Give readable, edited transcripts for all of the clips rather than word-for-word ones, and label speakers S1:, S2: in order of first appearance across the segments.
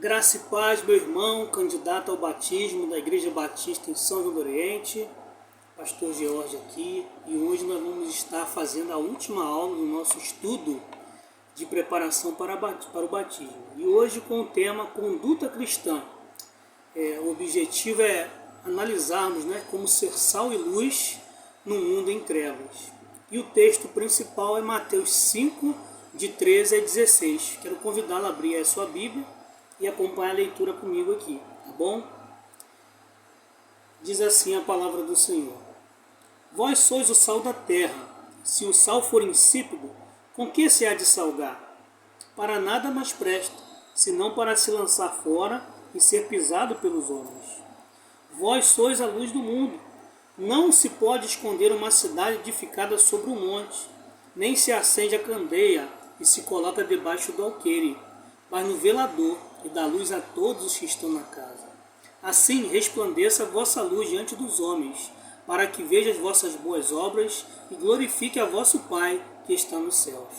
S1: Graça e paz, meu irmão, candidato ao batismo da Igreja Batista em São João do Oriente, Pastor George aqui, e hoje nós vamos estar fazendo a última aula do nosso estudo de preparação para o batismo. E hoje com o tema Conduta Cristã. O objetivo é analisarmos como ser sal e luz no mundo em trevas. E o texto principal é Mateus 5, de 13 a 16. Quero convidá-lo a abrir a sua Bíblia e acompanhar a leitura comigo aqui, tá bom? Diz assim a palavra do Senhor: Vós sois o sal da terra. Se o sal for insípido, com que se há de salgar? Para nada mais presta, senão para se lançar fora e ser pisado pelos homens. Vós sois a luz do mundo. Não se pode esconder uma cidade edificada sobre um monte, nem se acende a candeia e se coloca debaixo do alqueire, mas no velador, e dá luz a todos os que estão na casa. Assim resplandeça a vossa luz diante dos homens, para que vejam as vossas boas obras e glorifique a vosso Pai que está nos céus.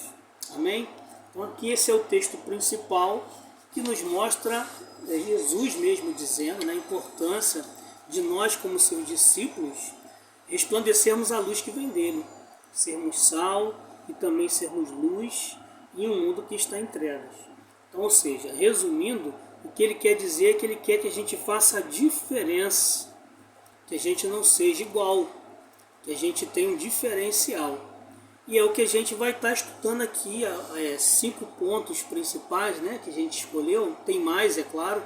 S1: Amém? Então aqui esse é o texto principal que nos mostra Jesus mesmo dizendo a importância de nós como seus discípulos resplandecermos a luz que vem dele, sermos sal e também sermos luz em um mundo que está em trevas. Então, ou seja, resumindo, o que ele quer dizer é que ele quer que a gente faça a diferença, que a gente não seja igual, que a gente tenha um diferencial. E é o que a gente vai estar estudando aqui, 5 pontos principais que a gente escolheu, tem mais, é claro,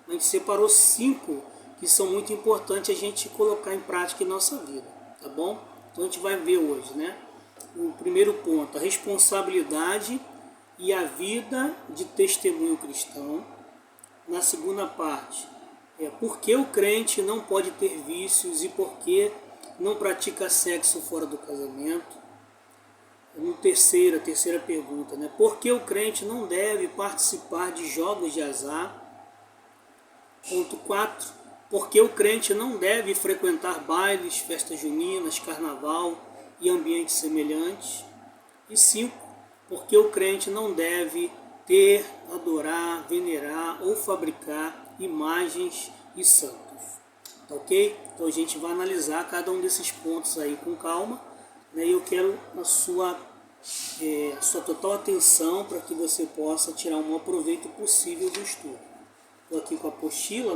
S1: mas a gente separou 5 que são muito importantes a gente colocar em prática em nossa vida, tá bom? Então a gente vai ver hoje, o primeiro ponto, a responsabilidade e a vida de testemunho cristão. Na segunda parte, por que o crente não pode ter vícios e por que não pratica sexo fora do casamento. A terceira pergunta, por que o crente não deve participar de jogos de azar. Ponto 4, por que o crente não deve frequentar bailes, festas juninas, carnaval e ambientes semelhantes. E 5, porque o crente não deve ter, adorar, venerar ou fabricar imagens e santos. Tá ok? Então a gente vai analisar cada um desses pontos aí com calma. E eu quero a sua total atenção para que você possa tirar o maior proveito possível do estudo. Estou aqui com a apostila,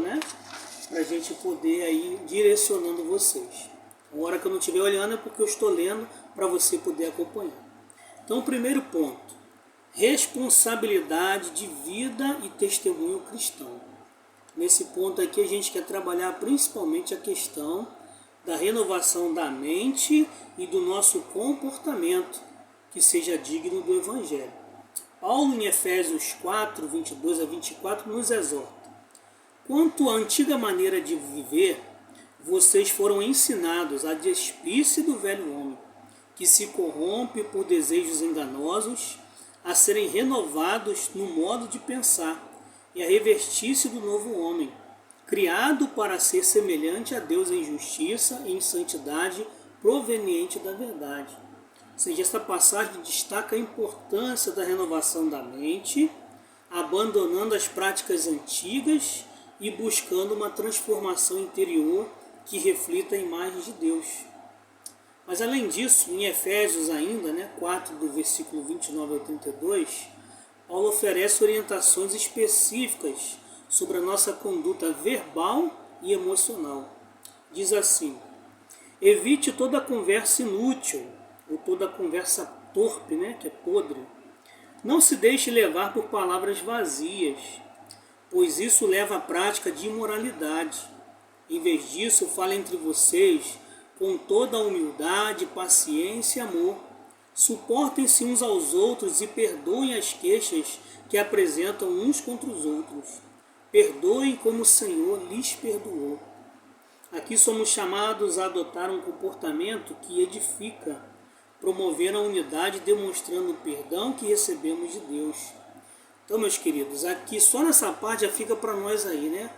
S1: para a gente poder aí direcionando vocês. A hora que eu não estiver olhando é porque eu estou lendo para você poder acompanhar. Então, o primeiro ponto, responsabilidade de vida e testemunho cristão. Nesse ponto aqui a gente quer trabalhar principalmente a questão da renovação da mente e do nosso comportamento, que seja digno do Evangelho. Paulo, em Efésios 4, 22 a 24, nos exorta: quanto à antiga maneira de viver, vocês foram ensinados a despir-se do velho homem, que se corrompe por desejos enganosos, a serem renovados no modo de pensar e a revestir-se do novo homem, criado para ser semelhante a Deus em justiça e em santidade proveniente da verdade. Ou seja, esta passagem destaca a importância da renovação da mente, abandonando as práticas antigas e buscando uma transformação interior que reflita a imagem de Deus. Mas além disso, em Efésios ainda, 4 do versículo 29 ao 32, Paulo oferece orientações específicas sobre a nossa conduta verbal e emocional. Diz assim: evite toda conversa inútil, ou toda conversa torpe, que é podre. Não se deixe levar por palavras vazias, pois isso leva à prática de imoralidade. Em vez disso, fale entre vocês com toda a humildade, paciência e amor. Suportem-se uns aos outros e perdoem as queixas que apresentam uns contra os outros. Perdoem como o Senhor lhes perdoou. Aqui somos chamados a adotar um comportamento que edifica, promover a unidade, demonstrando o perdão que recebemos de Deus. Então, meus queridos, aqui só nessa parte já fica para nós aí,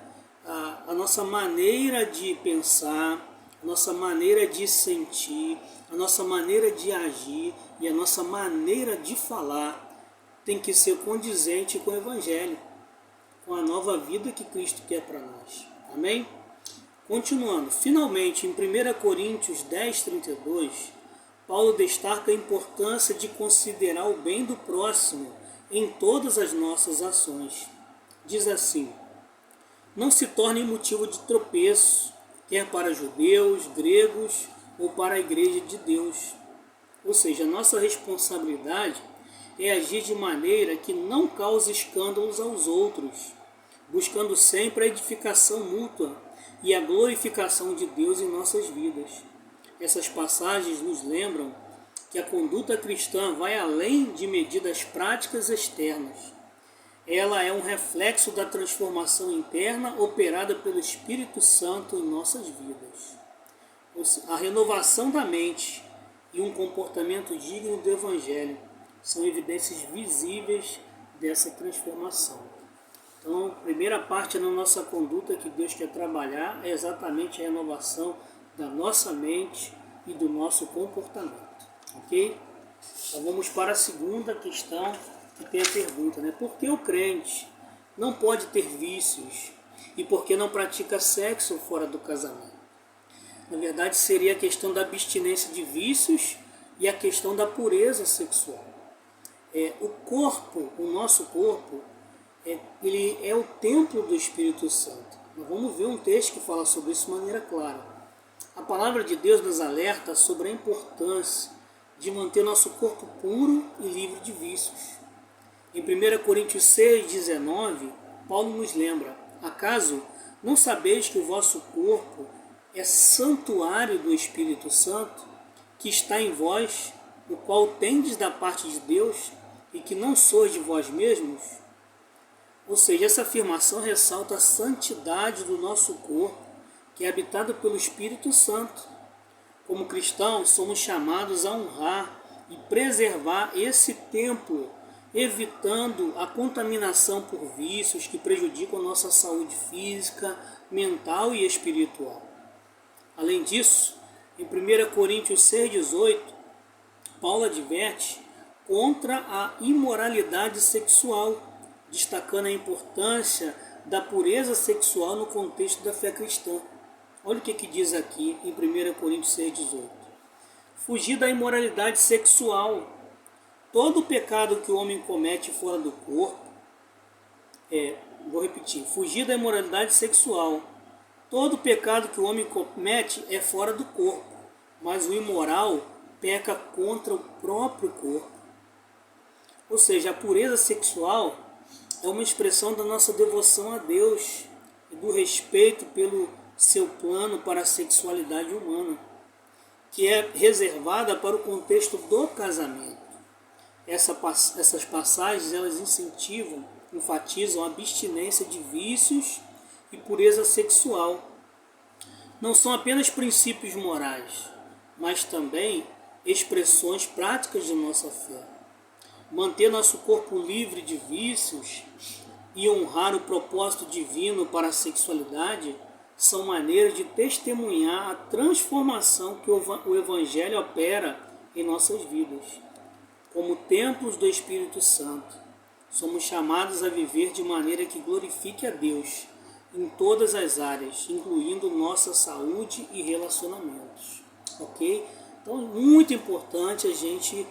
S1: a nossa maneira de pensar, a nossa maneira de sentir, a nossa maneira de agir e a nossa maneira de falar tem que ser condizente com o Evangelho, com a nova vida que Cristo quer para nós. Amém? Continuando, finalmente, em 1 Coríntios 10:32, Paulo destaca a importância de considerar o bem do próximo em todas as nossas ações. Diz assim: não se torne motivo de tropeço, quer para judeus, gregos ou para a igreja de Deus. Ou seja, nossa responsabilidade é agir de maneira que não cause escândalos aos outros, buscando sempre a edificação mútua e a glorificação de Deus em nossas vidas. Essas passagens nos lembram que a conduta cristã vai além de medidas práticas externas. Ela é um reflexo da transformação interna operada pelo Espírito Santo em nossas vidas. A renovação da mente e um comportamento digno do Evangelho são evidências visíveis dessa transformação. Então, a primeira parte na nossa conduta que Deus quer trabalhar é exatamente a renovação da nossa mente e do nosso comportamento. Ok? Então vamos para a segunda questão, que tem a pergunta, né? Por que o crente não pode ter vícios e por que não pratica sexo fora do casamento? Na verdade, seria a questão da abstinência de vícios e a questão da pureza sexual. O nosso corpo, ele é o templo do Espírito Santo. Nós vamos ver um texto que fala sobre isso de maneira clara. A palavra de Deus nos alerta sobre a importância de manter nosso corpo puro e livre de vícios. Em 1 Coríntios 6:19, Paulo nos lembra: acaso não sabeis que o vosso corpo é santuário do Espírito Santo, que está em vós, o qual tendes da parte de Deus, e que não sois de vós mesmos? Ou seja, essa afirmação ressalta a santidade do nosso corpo, que é habitado pelo Espírito Santo. Como cristãos, somos chamados a honrar e preservar esse templo, evitando a contaminação por vícios que prejudicam nossa saúde física, mental e espiritual. Além disso, em 1 Coríntios 6,18, Paulo adverte contra a imoralidade sexual, destacando a importância da pureza sexual no contexto da fé cristã. Olha o que diz aqui em 1 Coríntios 6,18. Fugir da imoralidade sexual. Todo pecado que o homem comete fora do corpo, vou repetir, fugir da imoralidade sexual. Todo pecado que o homem comete é fora do corpo, mas o imoral peca contra o próprio corpo. Ou seja, a pureza sexual é uma expressão da nossa devoção a Deus e do respeito pelo seu plano para a sexualidade humana, que é reservada para o contexto do casamento. Essas passagens elas enfatizam a abstinência de vícios e pureza sexual. Não são apenas princípios morais, mas também expressões práticas de nossa fé. Manter nosso corpo livre de vícios e honrar o propósito divino para a sexualidade são maneiras de testemunhar a transformação que o Evangelho opera em nossas vidas. Como templos do Espírito Santo, somos chamados a viver de maneira que glorifique a Deus em todas as áreas, incluindo nossa saúde e relacionamentos. Ok? Então é muito importante a gente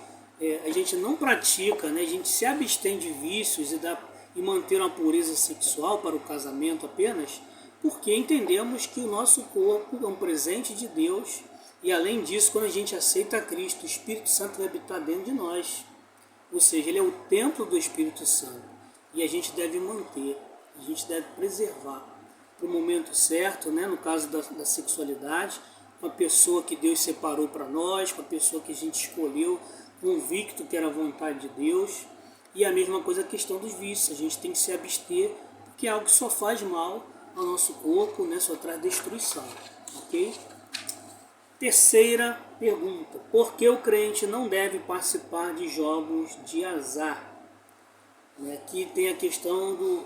S1: não pratica, né? A gente se abstém de vícios e manter uma pureza sexual para o casamento apenas, porque entendemos que o nosso corpo é um presente de Deus e, além disso, quando a gente aceita Cristo, o Espírito Santo vai habitar dentro de nós. Ou seja, ele é o templo do Espírito Santo e a gente deve manter, a gente deve preservar para o momento certo, né? No caso da sexualidade, com a pessoa que Deus separou para nós, com a pessoa que a gente escolheu, convicto que era a vontade de Deus. E a mesma coisa a questão dos vícios, a gente tem que se abster, porque é algo que só faz mal ao nosso corpo, né? Só traz destruição, ok? Terceira pergunta: por que o crente não deve participar de jogos de azar? Aqui tem a questão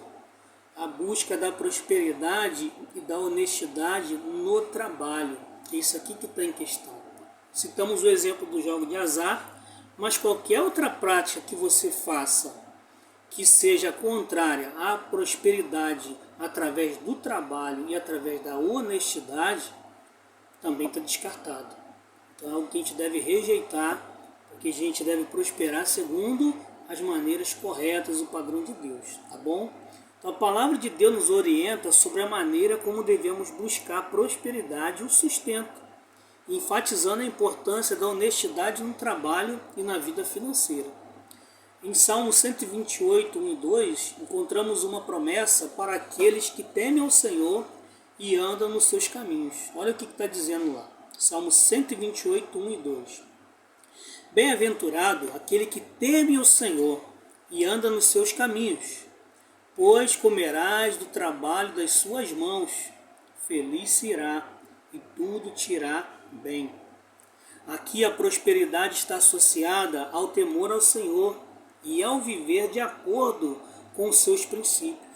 S1: a busca da prosperidade e da honestidade no trabalho. É isso aqui que está em questão. Citamos o exemplo do jogo de azar, mas qualquer outra prática que você faça que seja contrária à prosperidade através do trabalho e através da honestidade, também está descartado. Então é algo que a gente deve rejeitar, porque a gente deve prosperar segundo as maneiras corretas, o padrão de Deus, tá bom? Então a palavra de Deus nos orienta sobre a maneira como devemos buscar a prosperidade e o sustento, enfatizando a importância da honestidade no trabalho e na vida financeira. Em Salmo 128, 1 e 2, encontramos uma promessa para aqueles que temem ao Senhor e andam nos seus caminhos. Olha o que está dizendo lá. Salmo 128, 1 e 2. Bem-aventurado aquele que teme ao Senhor e anda nos seus caminhos, pois comerás do trabalho das suas mãos, feliz será e tudo te irá bem. Aqui a prosperidade está associada ao temor ao Senhor e ao viver de acordo com os seus princípios.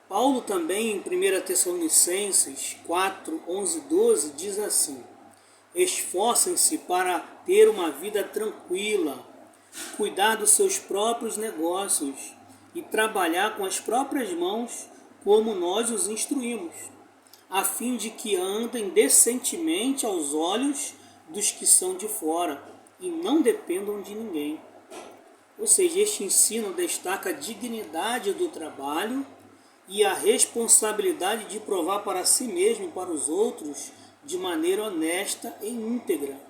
S1: Paulo também em 1 Tessalonicenses 4, 11 e 12 diz assim: esforcem-se para ter uma vida tranquila, cuidar dos seus próprios negócios e trabalhar com as próprias mãos como nós os instruímos, a fim de que andem decentemente aos olhos dos que são de fora e não dependam de ninguém. Ou seja, este ensino destaca a dignidade do trabalho e a responsabilidade de provar para si mesmo e para os outros de maneira honesta e íntegra.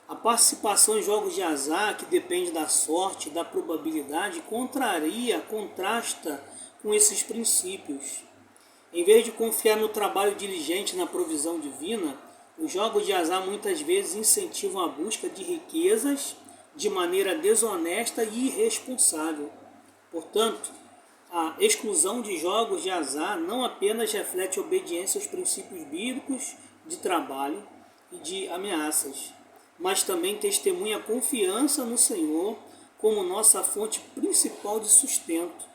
S1: A participação em jogos de azar, que depende da sorte, da probabilidade, contrasta com esses princípios. Em vez de confiar no trabalho diligente na provisão divina, os jogos de azar muitas vezes incentivam a busca de riquezas de maneira desonesta e irresponsável. Portanto, a exclusão de jogos de azar não apenas reflete obediência aos princípios bíblicos de trabalho e de ameaças, mas também testemunha a confiança no Senhor como nossa fonte principal de sustento.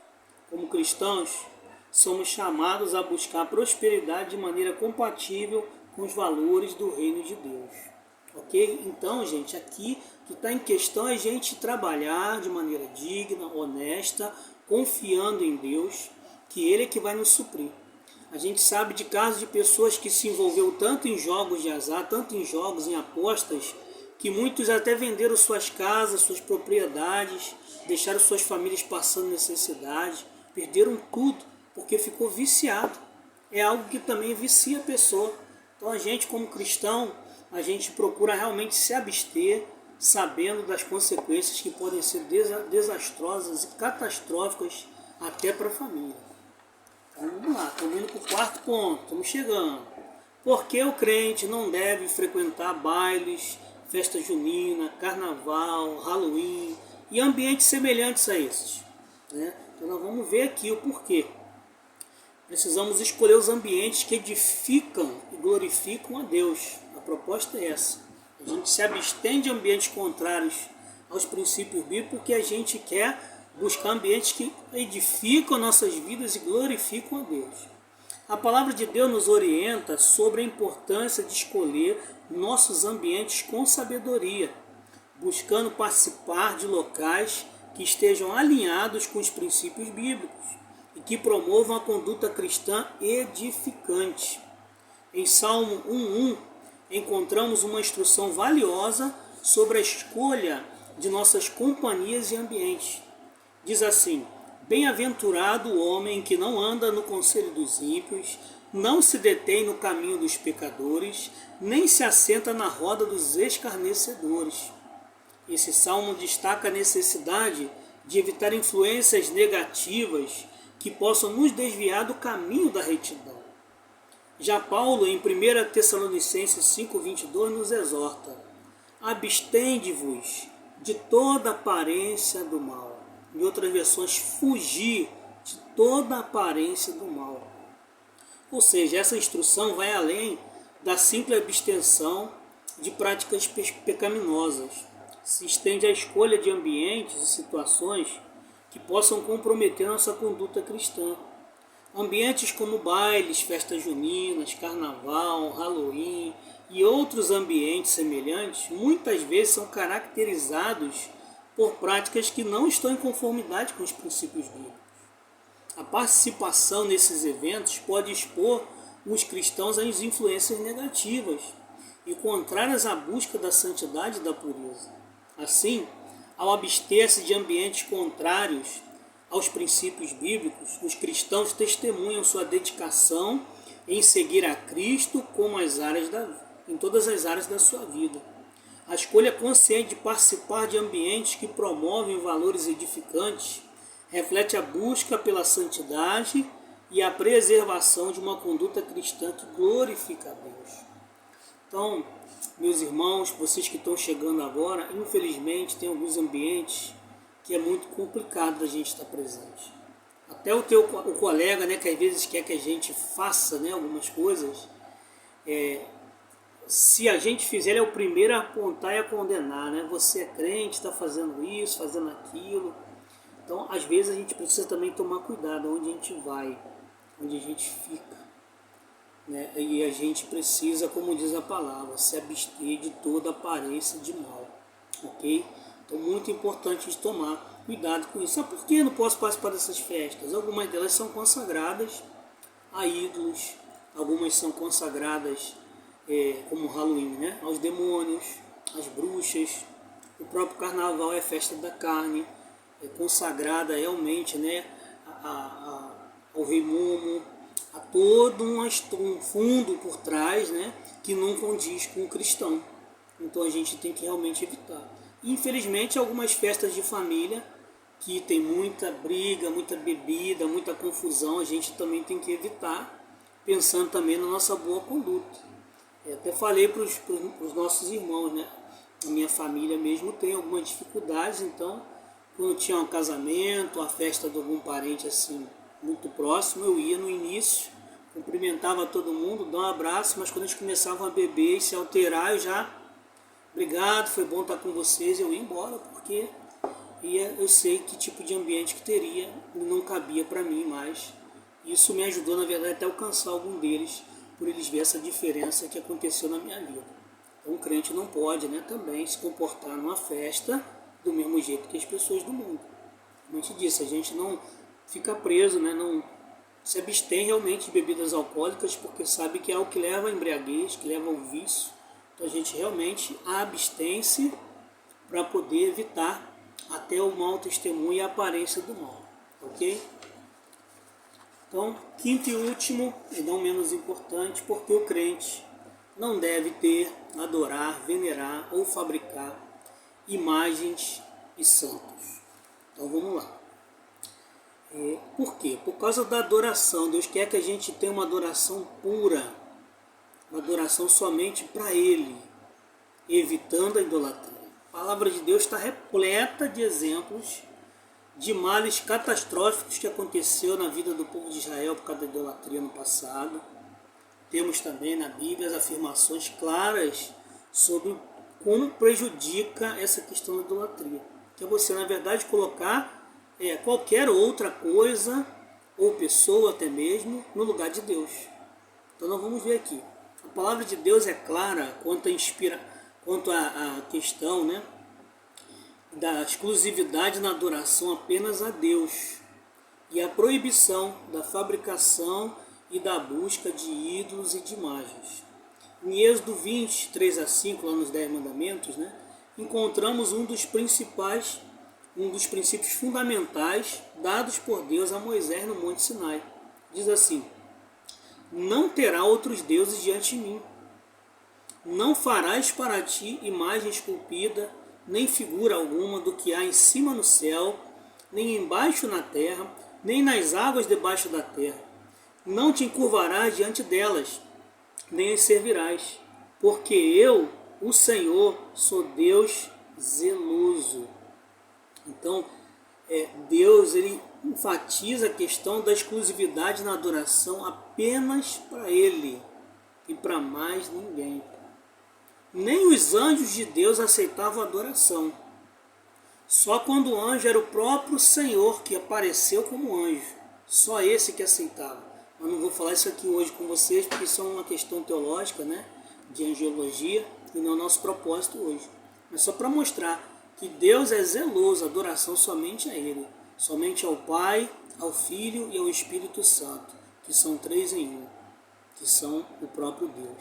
S1: Como cristãos, somos chamados a buscar prosperidade de maneira compatível com os valores do reino de Deus. Ok? Então, gente, aqui o que está em questão é a gente trabalhar de maneira digna, honesta, confiando em Deus, que Ele é que vai nos suprir. A gente sabe de casos de pessoas que se envolveu tanto em jogos de azar, tanto em jogos, em apostas, que muitos até venderam suas casas, suas propriedades, deixaram suas famílias passando necessidade, perderam tudo, porque ficou viciado. É algo que também vicia a pessoa. Então a gente, como cristão, a gente procura realmente se abster, sabendo das consequências que podem ser desastrosas e catastróficas até para a família. Então vamos lá, estamos indo para o quarto ponto, estamos chegando. Por que o crente não deve frequentar bailes, festa junina, carnaval, Halloween e ambientes semelhantes a esses? Né? Então nós vamos ver aqui o porquê. Precisamos escolher os ambientes que edificam e glorificam a Deus. A proposta é essa. A gente se abstém de ambientes contrários aos princípios bíblicos porque a gente quer buscar ambientes que edificam nossas vidas e glorificam a Deus. A palavra de Deus nos orienta sobre a importância de escolher nossos ambientes com sabedoria, buscando participar de locais que estejam alinhados com os princípios bíblicos e que promovam a conduta cristã edificante. Em Salmo 1:1 encontramos uma instrução valiosa sobre a escolha de nossas companhias e ambientes. Diz assim: bem-aventurado o homem que não anda no conselho dos ímpios, não se detém no caminho dos pecadores, nem se assenta na roda dos escarnecedores. Esse salmo destaca a necessidade de evitar influências negativas que possam nos desviar do caminho da retidão. Já Paulo, em 1 Tessalonicenses 5:22, nos exorta: abstende-vos de toda aparência do mal. Em outras versões, fugir de toda aparência do mal. Ou seja, essa instrução vai além da simples abstenção de práticas pecaminosas. Se estende à escolha de ambientes e situações que possam comprometer nossa conduta cristã. Ambientes como bailes, festas juninas, carnaval, Halloween e outros ambientes semelhantes muitas vezes são caracterizados por práticas que não estão em conformidade com os princípios bíblicos. A participação nesses eventos pode expor os cristãos às influências negativas e contrárias à busca da santidade e da pureza. Assim, ao abster-se de ambientes contrários aos princípios bíblicos, os cristãos testemunham sua dedicação em seguir a Cristo em todas as áreas da sua vida. A escolha consciente de participar de ambientes que promovem valores edificantes reflete a busca pela santidade e a preservação de uma conduta cristã que glorifica a Deus. Então, meus irmãos, vocês que estão chegando agora, infelizmente tem alguns ambientes que é muito complicado da gente estar presente. Até o colega, né, que às vezes quer que a gente faça, né, algumas coisas, se a gente fizer, ele é o primeiro a apontar e a condenar, né? Você é crente, está fazendo isso, fazendo aquilo. Então, às vezes a gente precisa também tomar cuidado onde a gente vai, onde a gente fica, né? E a gente precisa, como diz a palavra, se abster de toda aparência de mal, ok? Então, muito importante de tomar cuidado com isso. Sabe por que eu não posso participar dessas festas? Algumas delas são consagradas a ídolos, algumas são consagradas como Halloween, né? Aos demônios, às bruxas. O próprio carnaval é festa da carne, é consagrada realmente, né, ao rei Momo, a todo um fundo por trás, né, que não condiz com o cristão. Então a gente tem que realmente evitar. Infelizmente, algumas festas de família que tem muita briga, muita bebida, muita confusão, a gente também tem que evitar, pensando também na nossa boa conduta. Eu até falei para os nossos irmãos, né? A minha família mesmo tem algumas dificuldades, então quando tinha um casamento, a festa de algum parente assim muito próximo, eu ia no início, cumprimentava todo mundo, dava um abraço, mas quando eles começavam a beber e se alterar, eu já, obrigado, foi bom estar com vocês, eu ia embora, porque eu sei que tipo de ambiente que teria e não cabia para mim mais. Isso me ajudou, na verdade, até alcançar algum deles, por eles verem essa diferença que aconteceu na minha vida. Então, o crente não pode, né, também se comportar numa festa do mesmo jeito que as pessoas do mundo. Como a gente disse, a gente não fica preso, né, não se abstém realmente de bebidas alcoólicas, porque sabe que é algo que leva à embriaguez, que leva ao vício. Então, a gente realmente abstém-se para poder evitar até o mau testemunho e a aparência do mal. Ok? Então, quinto e último, e não menos importante, porque o crente não deve ter, adorar, venerar ou fabricar imagens e santos. Então vamos lá. Por quê? Por causa da adoração. Deus quer que a gente tenha uma adoração pura, uma adoração somente para Ele, evitando a idolatria. A palavra de Deus está repleta de exemplos de males catastróficos que aconteceu na vida do povo de Israel por causa da idolatria no passado. Temos também na Bíblia as afirmações claras sobre como prejudica essa questão da idolatria. Que é você, na verdade, colocar qualquer outra coisa ou pessoa até mesmo no lugar de Deus. Então nós vamos ver aqui. A palavra de Deus é clara quanto à questão, né, da exclusividade na adoração apenas a Deus e a proibição da fabricação e da busca de ídolos e de imagens. Em Êxodo 20, 3-5, lá nos 10 mandamentos, né, encontramos um dos princípios fundamentais dados por Deus a Moisés no Monte Sinai. Diz assim: não terá outros deuses diante de mim. Não farás para ti imagem esculpida, nem figura alguma do que há em cima no céu, nem embaixo na terra, nem nas águas debaixo da terra. Não te encurvarás diante delas, nem as servirás, porque eu, o Senhor, sou Deus zeloso. Então, Deus ele enfatiza a questão da exclusividade na adoração apenas para Ele e para mais ninguém. Nem os anjos de Deus aceitavam a adoração. Só quando o anjo era o próprio Senhor que apareceu como anjo. Só esse que aceitava. Eu não vou falar isso aqui hoje com vocês, porque isso é uma questão teológica, né, de angiologia, e não é o nosso propósito hoje. Mas só para mostrar que Deus é zeloso, a adoração somente a Ele, somente ao Pai, ao Filho e ao Espírito Santo, que são três em um, que são o próprio Deus.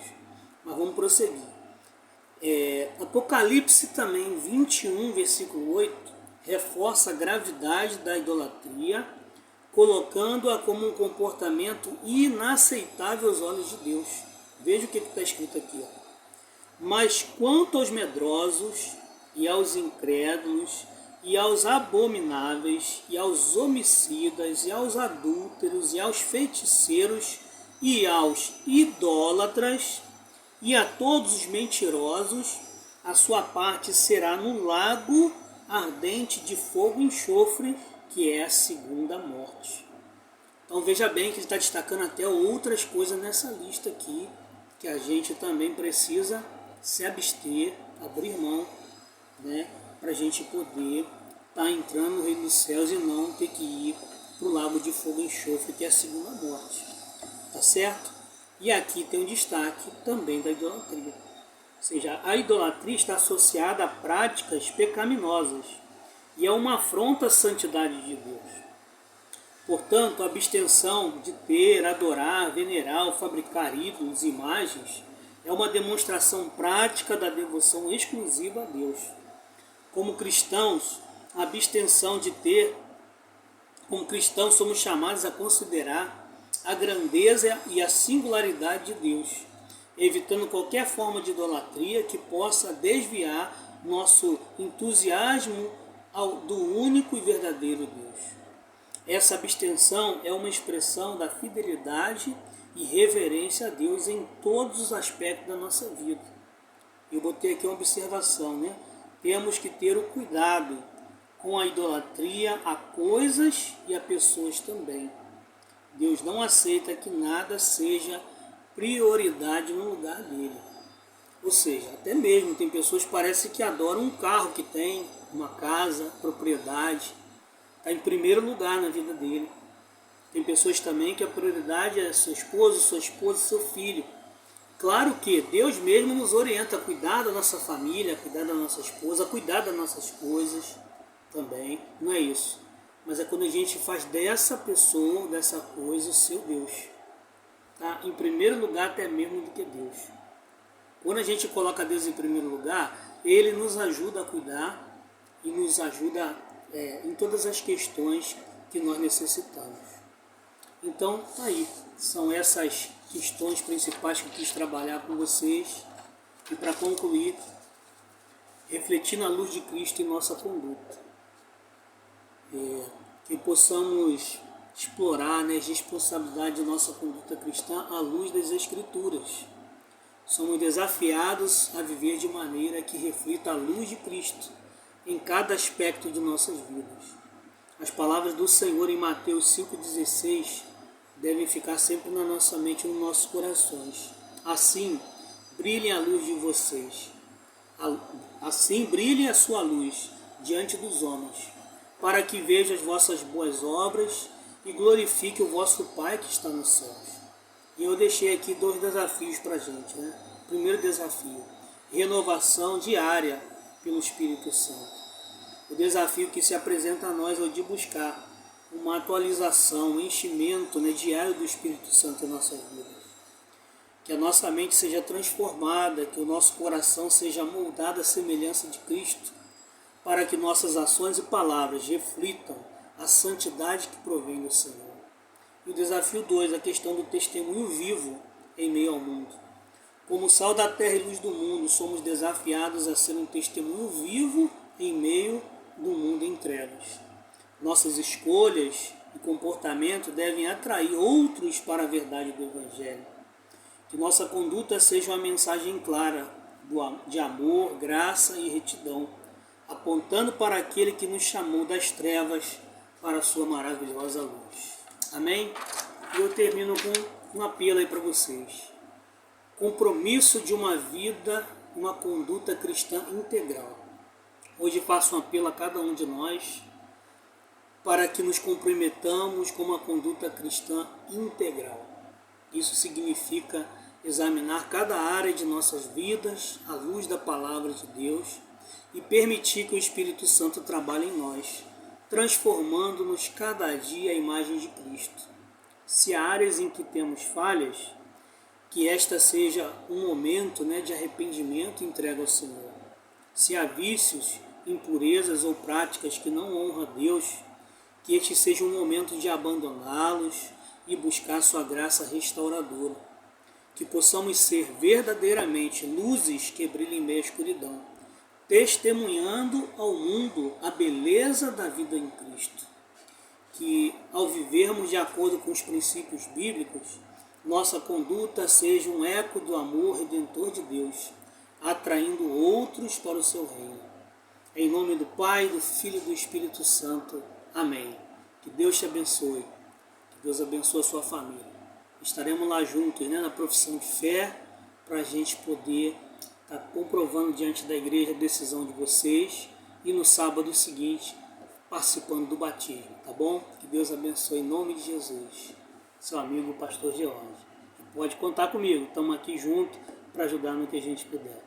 S1: Mas vamos prosseguir. Apocalipse também 21, versículo 8, reforça a gravidade da idolatria, colocando-a como um comportamento inaceitável aos olhos de Deus. Veja o que está escrito aqui. Mas quanto aos medrosos, e aos incrédulos, e aos abomináveis, e aos homicidas, e aos adúlteros, e aos feiticeiros, e aos idólatras, e a todos os mentirosos, a sua parte será no lago ardente de fogo e enxofre, que é a segunda morte. Então veja bem que ele está destacando até outras coisas nessa lista aqui, que a gente também precisa se abster, abrir mão, né, para a gente poder estar entrando no reino dos céus e não ter que ir para o lago de fogo e enxofre, que é a segunda morte. Tá certo? E aqui tem um destaque também da idolatria. Ou seja, a idolatria está associada a práticas pecaminosas e é uma afronta à santidade de Deus. Portanto, a abstenção de ter, adorar, venerar ou fabricar ídolos e imagens é uma demonstração prática da devoção exclusiva a Deus. Como cristãos, a abstenção de ter, como cristãos somos chamados a considerar a grandeza e a singularidade de Deus, evitando qualquer forma de idolatria que possa desviar nosso entusiasmo do único e verdadeiro Deus. Essa abstenção é uma expressão da fidelidade e reverência a Deus em todos os aspectos da nossa vida. Eu botei aqui uma observação, né? Temos que ter o cuidado com a idolatria a coisas e a pessoas também. Deus não aceita que nada seja prioridade no lugar dele. Ou seja, até mesmo tem pessoas que parece que adoram um carro que tem, uma casa, propriedade, está em primeiro lugar na vida dele. Tem pessoas também que a prioridade é seu esposo, sua esposa, seu filho. Claro que Deus mesmo nos orienta a cuidar da nossa família, a cuidar da nossa esposa, a cuidar das nossas coisas também. Não é isso. Mas é quando a gente faz dessa pessoa, dessa coisa, o seu Deus. Tá? Em primeiro lugar até mesmo do que Deus. Quando a gente coloca Deus em primeiro lugar, Ele nos ajuda a cuidar e nos ajuda em todas as questões que nós necessitamos. Então, aí, são essas questões principais que eu quis trabalhar com vocês. E para concluir, refletir na luz de Cristo em nossa conduta. Que possamos explorar, né, as responsabilidades de nossa conduta cristã à luz das Escrituras. Somos desafiados a viver de maneira que reflita a luz de Cristo em cada aspecto de nossas vidas. As palavras do Senhor em Mateus 5,16 devem ficar sempre na nossa mente e nos nossos corações. Assim, brilhe a luz de vocês. Assim, brilhe a sua luz diante dos homens, para que vejam as vossas boas obras e glorifique o vosso Pai que está nos céus. E eu deixei aqui 2 desafios para a gente, né? Primeiro desafio, renovação diária pelo Espírito Santo. O desafio que se apresenta a nós é o de buscar uma atualização, um enchimento, né, diário do Espírito Santo em nossas vidas. Que a nossa mente seja transformada, que o nosso coração seja moldado à semelhança de Cristo, para que nossas ações e palavras reflitam a santidade que provém do Senhor. E o desafio 2, a questão do testemunho vivo em meio ao mundo. Como sal da terra e luz do mundo, somos desafiados a ser um testemunho vivo em meio do mundo em trevas. Nossas escolhas e comportamento devem atrair outros para a verdade do Evangelho. Que nossa conduta seja uma mensagem clara de amor, graça e retidão, apontando para aquele que nos chamou das trevas para a sua maravilhosa luz. Amém? E eu termino com um apelo aí para vocês. Compromisso de uma vida, uma conduta cristã integral. Hoje faço um apelo a cada um de nós para que nos comprometamos com uma conduta cristã integral. Isso significa examinar cada área de nossas vidas à luz da palavra de Deus e permitir que o Espírito Santo trabalhe em nós, transformando-nos cada dia à imagem de Cristo. Se há áreas em que temos falhas, que esta seja um momento, de arrependimento e entrega ao Senhor. Se há vícios, impurezas ou práticas que não honram a Deus, que este seja um momento de abandoná-los e buscar sua graça restauradora. Que possamos ser verdadeiramente luzes que brilhem em meio à escuridão, testemunhando ao mundo a beleza da vida em Cristo. Que, ao vivermos de acordo com os princípios bíblicos, nossa conduta seja um eco do amor redentor de Deus, atraindo outros para o seu reino. Em nome do Pai, do Filho e do Espírito Santo. Amém. Que Deus te abençoe. Que Deus abençoe a sua família. Estaremos lá juntos, na profissão de fé, para a gente poder estar comprovando diante da igreja a decisão de vocês e no sábado seguinte participando do batismo, tá bom? Que Deus abençoe em nome de Jesus. Seu amigo, pastor George. E pode contar comigo, estamos aqui juntos para ajudar no que a gente puder.